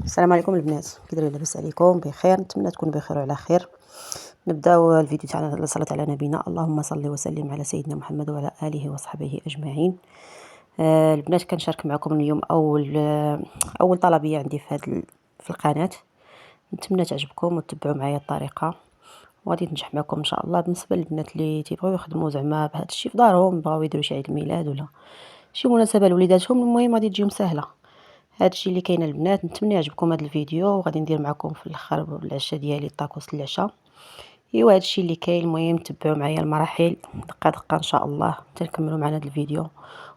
السلام عليكم البنات، كي دايرين؟ لاباس عليكم؟ بخير، نتمنى تكونوا بخير وعلى خير. نبداو الفيديو تاعنا بالصلاه على نبينا، اللهم صل وسلم على سيدنا محمد وعلى اله وصحبه اجمعين. البنات، كنشارك معكم اليوم اول طلبيه عندي في القناه. نتمنى تعجبكم وتتبعوا معايا الطريقه وغادي تنجح معكم ان شاء الله. بالنسبه للبنات اللي تيبغيو يخدموا زعما بهذا الشيء في دارهم، بغاو يديروا شي عيد الميلاد ولا شي مناسبه لوليداتهم، المهم غادي تجيهم سهله. هادشي اللي كاين البنات. نتمنى يعجبكم هذا الفيديو، وغادي ندير معكم في الاخر العشاء ديالي، الطاكوس العشاء. ايوا هادشي اللي كاين. المهم تبعوا معايا المراحل دقه دقه ان شاء الله حتى نكملوا معنا هذا الفيديو.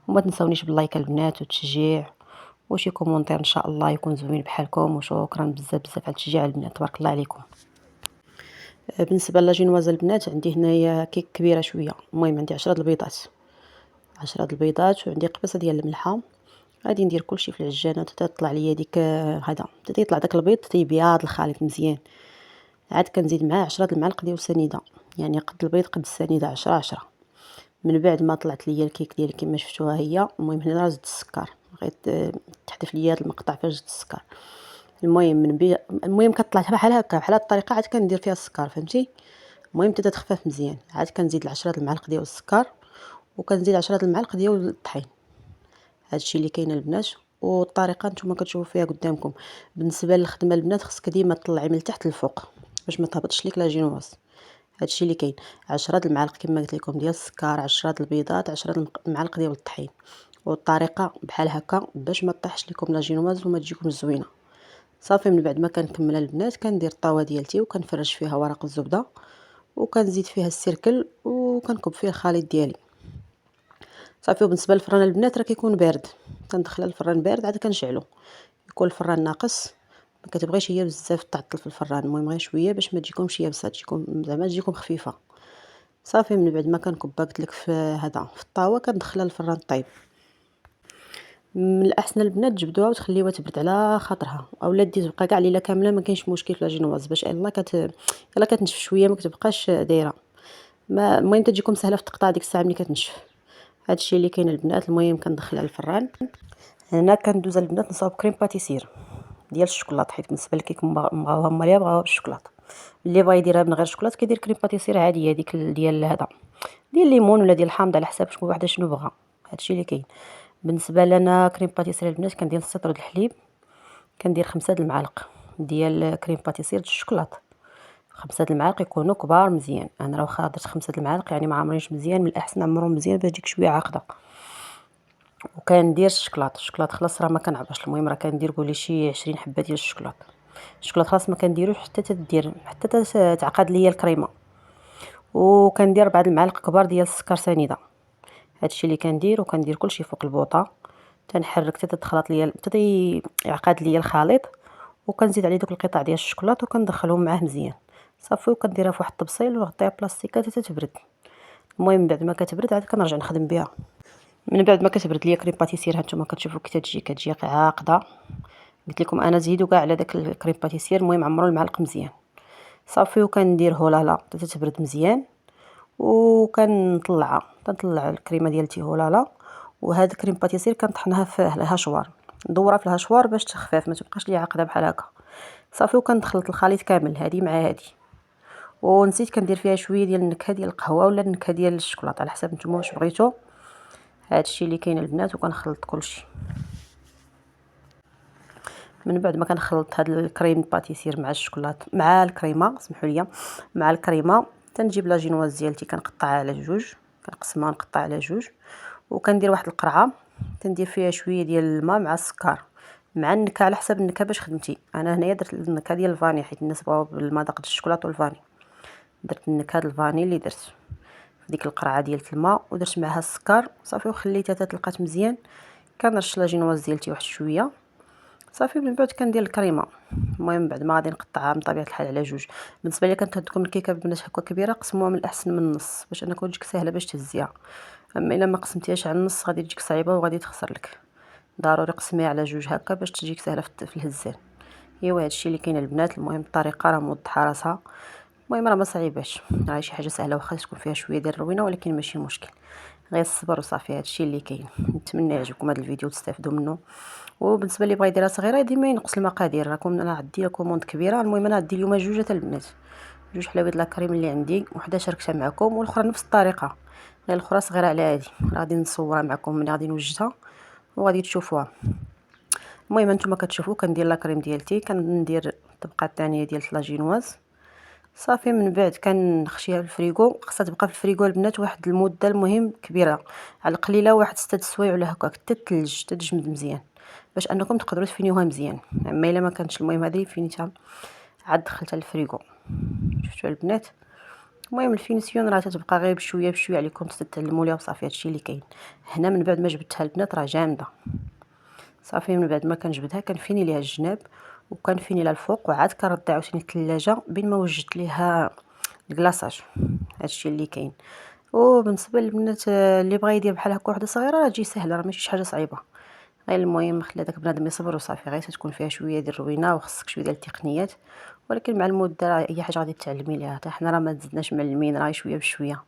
وما تنسونيش باللايك البنات والتشجيع وشي كومونتير ان شاء الله يكون زوين بحالكم. وشكرا بزاف بزاف على التشجيع البنات، تبارك الله عليكم. بالنسبه لاجينواز البنات، عندي هنايا كيك كبيره شويه. المهم عندي 10 البيضات، 10 البيضات، وعندي قبصه ديال الملحه. غادي ندير كلشي في العجانه حتى تطلع ليا ديك هذا، حتى يطلع داك البيض تيبيض الخليط مزيان. عاد كنزيد معاه 10 المعالق ديال السنيده، يعني قد البيض قد السنيده، 10. من بعد ما طلعت ليا الكيك ديالي كما شفتوها هي. المهم هنا راه زدت السكر، بغيت تحذف ليا هذا المقطع فاش زدت السكر. المهم كطلع بحال هكا، بحال هاد الطريقه عاد كندير فيها السكر، فهمتي؟ المهم حتى تخفف مزيان. عاد كنزيد 10 المعالق ديال السكر، وكنزيد 10 المعالق ديال الطحين. هادشي اللي كاين البنات، والطريقه نتوما كتشوفوا فيها قدامكم. بالنسبه للخدمه البنات، خصك ديما تطلعي من التحت للفوق باش ما تهبطش ليك لاجينواز. هادشي اللي كاين. 10 المعالق كما قلت لكم ديال السكر، 10 البيضات، 10 المعالق ديال الطحين. والطريقه بحال هكا باش ما طيحش لكم لاجينواز وما تجيكم زوينه. صافي، من بعد ما كنكمل البنات كندير الطاوه ديالتي وكنفرش فيها ورق الزبده، وكنزيد فيها السركل، وكنكب فيه الخليط ديالي. صافي. وبالنسبه للفران البنات راه كيكون بارد، كندخلها الفران بارد عاد كنشعلو. يكون الفران ناقص، ما كتبغيش هي بزاف تعطل في الفران. المهم غير شويه باش ما تجيكمش يابسه، تجيكم زعما تجيكم خفيفه. صافي، من بعد ما كنكبها قلت لك في هذا في الطاوه، كندخلها للفران طيب. من الاحسن البنات تجبدوها وتخليوها تبرد على خاطرها، اولا دي تبقى كاع ليله كامله ما كاينش مشكل في لاجينواز، باش يلا كتنشف شويه ما كتبقاش دايره. ما المهم تجيكم سهله في التقطاع ديك الساعه ملي كتنشف. هادشي اللي كاين البنات. المهم كندخلها للفران. هنا كندوز البنات نصاوب كريم باتيسير ديال الشوكولات، حيت بالنسبه للكيك بغاوها ماليه بغاوها بالشوكولات. اللي بغا يديرها من غير شوكولات كيدير كريم باتيسير عاديه، ديك ديال هذا ديال الليمون ولا ديال الحامض، على حساب كل وحده شنو بغا. هادشي اللي كاين. بالنسبه لنا كريم باتيسير البنات، كندير نص لتر د الحليب، كندير 5 المعالق ديال كريم باتيسير د الشوكولات. 5 المعالق يكونوا كبار مزيان. انا راه واخا درت 5 المعالق يعني ما عمرينش مزيان، من الاحسن نعمرهم مزيان باش تجيك شويه عاقده. وكندير الشوكولات خلاص راه ما كنعباش. المهم راه كندير قولي شي 20 حبه ديال الشوكولات خلاص ما كنديروش حتى تدير حتى تعقد ليا الكريمه. وكندير 4 المعالق كبار ديال السكر سنيده. هادشي اللي كندير، وكندير كلشي فوق البوطه، تنحرك حتى تخلط ليا حتى يعقد ليا الخليط. وكنزيد عليه دوك القطع ديال الشوكولات وكندخلهم معاه مزيان. صافي، وكنديرها في واحد الطبسيل ونغطيها بلاستيكه حتى تبرد. المهم بعد ما كتبرد عاد كنرجع نخدم بها. من بعد ما كتبرد ليا كريم باتيسير، هانتوما كتشوفوا كي كتجي عاقده. قلت لكم انا زيدوا كاع على داك الكريم باتيسير. المهم عمرو المعلق مزيان. صافي، وكندير هولالا حتى تبرد مزيان، وكنطلعها تنطلع الكريمه ديالتي هولالا. وهاد الكريم باتيسير كنطحنها في الهاشوار، ندورها في الهاشوار باش تخفف ما تبقاش لي عاقده بحال هكا. صافي، وكنخلط الخليط كامل هادي مع هادي. ونسيت كندير فيها شويه ديال النكهه ديال القهوه ولا النكهه ديال الشوكولاته، على حسب نتوما واش بغيتو. هادشي اللي كاين البنات. وكنخلط كلشي. من بعد ما كنخلط هاد الكريم باتيسير مع الشوكولاط مع الكريمه، سمحوا لي، مع الكريمه، تنجيب لاجينواز ديالتي كنقطعها على جوج، كنقسمها نقطع على جوج. وكندير واحد القرعه، تندير فيها شويه ديال الماء مع السكر مع النكهه على حسب النكهه باش خدمتي. انا هنايا درت النكهه ديال الفاني، حيت الناس بغاو بالمذاق ديال الشوكولاط والفاني. درت النكهه ديال الفاني اللي درت في ديك القرعه ديال الماء، ودرت معها السكر. صافي، وخليتها حتى تلقات مزيان. كنرش لاجينواز ديالتي واحد شويه. صافي، من بعد كندير الكريمه. المهم بعد ما غادي نقطعها من طبيعه الحال على جوج. بالنسبه لي كانت تكون الكيكه البنات هكا كبيره، قسموها من الاحسن من النص باش انها تجيك سهله باش تهزيها. اما الا ما قسمتيهاش على النص غادي تجيك صعيبه وغادي تخسر لك. ضروري قسميها على جوج هكا باش تجيك سهله في الهزان. ايوا هادشي اللي كاين البنات. المهم الطريقه راه موضحه راسها. المهم راه ما صعيباش، راه شي حاجه سهله واخا تكون فيها شويه ديال الروينه، ولكن ماشي مشكل. غير الصبر وصافي. هادشي اللي كاين. نتمنى يعجبكم هذا الفيديو وتستافدوا منه. وبالنسبه اللي بغا يديرها صغيره ديما ينقص المقادير. راكم انا عندي كوموند كبيره. المهم انا غادي اليوم جوج تاع البنات، جوج حلاوه لاكريم اللي عندي، وحده شاركتها معكم والاخرى نفس الطريقه، غير الاخرى صغيره على هذه. غادي نصورها معكم ملي غادي نوجدها وغادي تشوفوها. المهم نتوما كتشوفوا كندير لاكريم ديالتي، كندير الطبقه الثانيه ديال لاجينواز. صافي من بعد كنخشيها في الفريغو. خاصها تبقى في الفريغو البنات واحد المده المهم كبيره، على القليله واحد 6 سوايع ولا هكاك، حتى تلج تجمد مزيان باش انكم تقدروا تفينيوها مزيان. اما الا ما كانتش المهم هذه فينيتها عاد دخلتها للفريغو. شفتوا البنات؟ المهم الفينيسيون راه تتبقى غير بشويه بشويه عليكم تتعلموا ليها وصافي. هادشي اللي كاين هنا. من بعد ما جبدتها البنات راه جامده. صافي من بعد ما كنجبدها كنفيني ليها الجناب وكنفيني لها الفوق وعاد كنرد عاوتاني الثلاجه بين ما وجدت ليها الكلاصاج. هادشي اللي كاين. وبالنسبه للبنات اللي بغا يدير بحال هكا وحده صغيره راه تجي سهله، راه ماشي شي حاجه صعيبه. غير المهم خلي داك بنادم يصبر وصافي. غير تكون فيها شويه ديال الروينه وخصك شويه ديال التقنيات، ولكن مع المده راه اي حاجه غادي تعلمي ليها. حتى حنا راه ما تزدناش معلمين، راه شويه بشويه.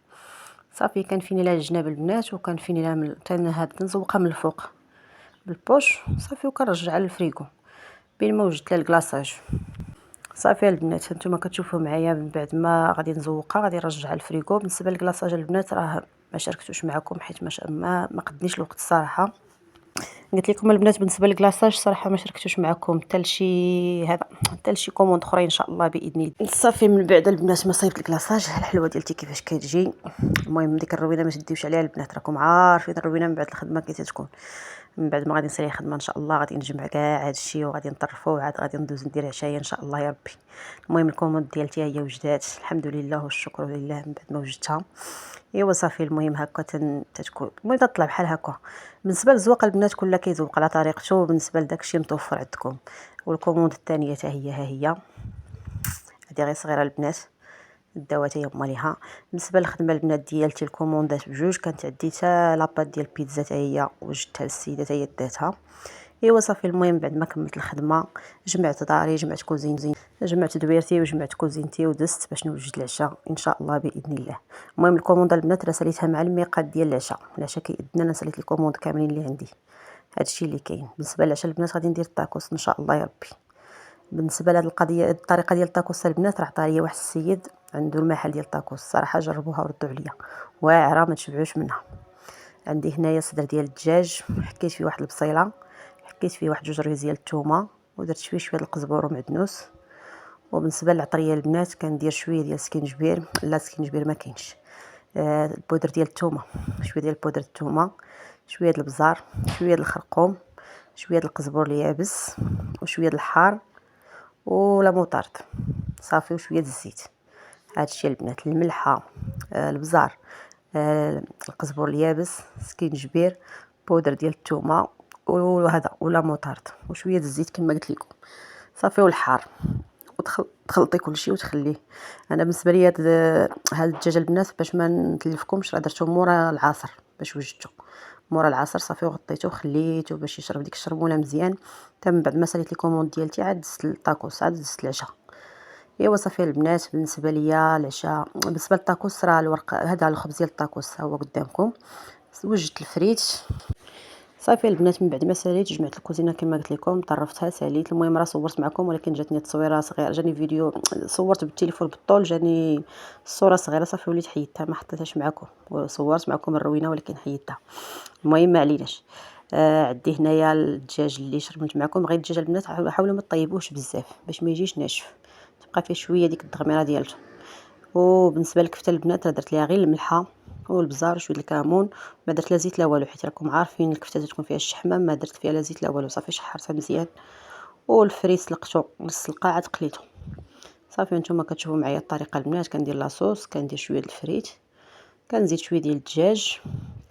صافي كنفيني لها الجناب البنات وكنفيني لها هاد نزوقها من الفوق بالبوش. صافي وكنرجعها للفريغو بين ما وجدت لها الكلاصاج. صافي البنات نتوما كتشوفوا معايا من بعد ما غادي نزوقها غادي نرجعها للفريغو. بالنسبه للكلاصاج البنات راه ما شاركتوش معكم حيت ما قدنيش الوقت الصراحه. قلت لكم البنات بالنسبه للكلاصاج صراحه ما شاركتوش معكم حتى لشي هذا، حتى لشي كوموند اخرين ان شاء الله باذن الله. صافي من بعد البنات ما صايبت الكلاصاج الحلوه ديالتي كيفاش كتجي. المهم ديك الروينه ما تديوش عليها البنات، راكم عارفين الروينه من بعد الخدمه كي تكون. من بعد ما غادي نسالي الخدمه ان شاء الله غادي نجمع كاع هادشي وغادي نطرفو وعاد غادي ندوز ندير عشايه ان شاء الله يا ربي. المهم الكوموند ديالتي هي وجدات الحمد لله والشكر لله من بعد ما وجدتها. ايوا صافي المهم هكا تتكون المهم تطلع بحال هكا. بالنسبه للزواق البنات كلها كيزوق على طريقته. بالنسبه لداكشي متوفر عندكم. والكوموند الثانيه حتى هي ها هي هذه غير صغيره البنات الدوات هي هما ليها. بالنسبه للخدمه البنات ديالتي الكوموندات بجوج كانت عندي حتى لاباط ديال البيتزا حتى هي وجدتها للسيده حتى هي داتها. ايوا صافي المهم بعد ما كملت الخدمه جمعت داري جمعت كوزينتي جمعت دويرتي وجمعت كوزينتي ودزت باش نوجد العشاء ان شاء الله باذن الله. المهم الكومونده البنات راه ساليتها مع الميقات ديال العشاء كيأذن انا ساليت الكوموند كاملين اللي عندي. هادشي اللي كاين. بالنسبه للعشاء البنات غادي ندير الطاكوس ان شاء الله يا ربي. بالنسبه لهاد القضيه الطريقه ديال الطاكوس البنات راه عطا ليا واحد السيد عنده المحل ديال الطاكوس صراحه جربوها وردوا عليا واعره ما تشبعوش منها. عندي هنايا صدر ديال الدجاج حكيت فيه واحد البصيله، حكيت فيه واحد جوج ريز ديال الثومه ودرت شويه ديال القزبور ومعدنوس. وبالنسبه للعطريه البنات كندير شويه ديال السكينجبير، لا السكينجبير ما كاينش. البودر ديال الثومه، شويه ديال بودر الثومه، شويه ديال البزار، شويه ديال الخرقوم، شويه ديال القزبور اليابس وشويه ديال الحار ولا موطارد. صافي وشويه ديال الزيت. هادشي البنات الملحه، البزار، القزبور اليابس، سكينجبير، بودر ديال الثومه وهذا ولا موطارد وشويه ديال الزيت كما قلت لكم. صافي والحار تخلطي كلشي وتخليه. انا بالنسبه لي هاد الدجاج البنات باش ما نتلفكمش راه درتو مورا العصر باش وجدته مورا العصر. صافي وغطيته وخليته باش يشرب ديك الشربوله مزيان. حتى من بعد ما ساليت لي كوموند ديالتي عاد دزت الطاكوس عاد دزت العشاء. ايوا صافي البنات بالنسبه ليا العشاء. بالنسبه للطاكوس راه الورق هذا الخبز ديال الطاكوس ها هو قدامكم. وجدت الفريت. صافي البنات من بعد ما ساليت جمعت الكوزينه كما قلت لكم طرفتها ساليت. المهم راه صورت معكم ولكن جاتني التصويره صغيره، جاني فيديو صورت بالتليفون بالطول جاني الصوره صغيره صافي وليت حيدتها ما حطيتهاش معكم وصورت معكم الروينه ولكن حيدتها. المهم ما عليناش. عندي هنايا الدجاج اللي شربت معكم. غير الدجاج البنات حاولوا ما طيبوش بزاف باش ما يجيش ناشف، تبقى فيه شويه ديك الدغميره ديالته. وبالنسبه للكفته البنات درت ليها غير الملحه والبزار وشويه الكمون. ما درت لا زيت لا والو حيت راكم عارفين الكفته تكون فيها الشحمه ما درت فيها لا زيت لا والو. صافي شحرتها مزيان والفريت سلقته نص سلقه عاد قليته. صافي نتوما كتشوفوا معايا الطريقه البنات. كندير لاصوص كندير شويه ديال الفريت كنزيد شويه ديال الدجاج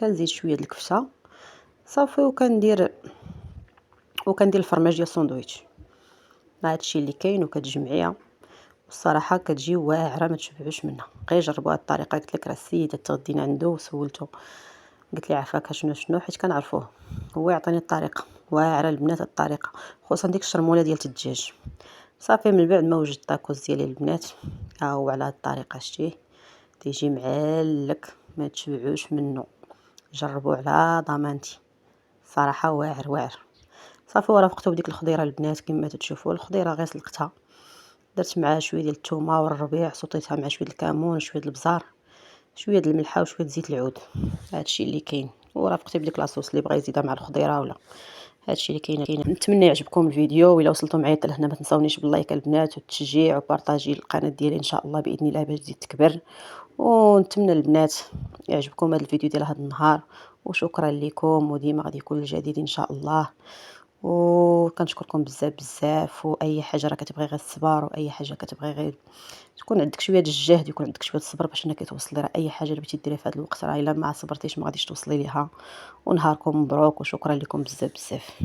كنزيد شويه ديال الكفته صافي وكندير الفرماج ديال الساندويتش. هادشي اللي كاين وكتجمعيها والصراحه كتجي واعره ما تشبعوش منها. غير جربوا هاد الطريقه. قلت لك راه السيده تغدينا عنده وسولته قلت لي عافاك شنو حيت كنعرفوه هو يعطيني الطريقه واعره البنات الطريقه خصوصا ديك الشرموله ديال الدجاج. صافي من بعد ما وجدت الطاكوس ديالي البنات ها هو على هاد الطريقه شتيه تيجي معلك ما تشبعوش منه. جربوا على ضمانتي، صراحه واعر واعر. صافي ورافقته بديك الخضيره البنات كما تتشوفوا. الخضيره غير سلقتها، درت معاها شويه ديال الثومه والربيع، صوطيتها مع شويه الكمون شويه البزار شويه د الملحه وشويه زيت العود. هادشي اللي كاين. ورافقتي بديك لاصوص اللي بغى يزيدها مع الخضيره ولا. هادشي اللي كاين. نتمنى يعجبكم الفيديو، وإلا وصلتوا معايا حتى لهنا ما تنساونيش باللايك البنات والتشجيع وبارطاجي القناه ديالي ان شاء الله باذن الله باش تزيد تكبر. ونتمنى البنات يعجبكم هذا الفيديو ديال هذا النهار، وشكرا لكم، وديما غادي يكون الجديد ان شاء الله. وكنشكركم بزاف بزاف. واي حاجه راه كتبغي غير الصبر، واي حاجه كتبغي غير تكون عندك شويه ديال الجهد، يكون عندك شويه الصبر باش انك توصلي. راه اي حاجه اللي بغيتي ديريها في هذا الوقت راه الا ما صبرتيش ما غاديش توصلي ليها. ونهاركم مبروك وشكرا لكم بزاف بزاف.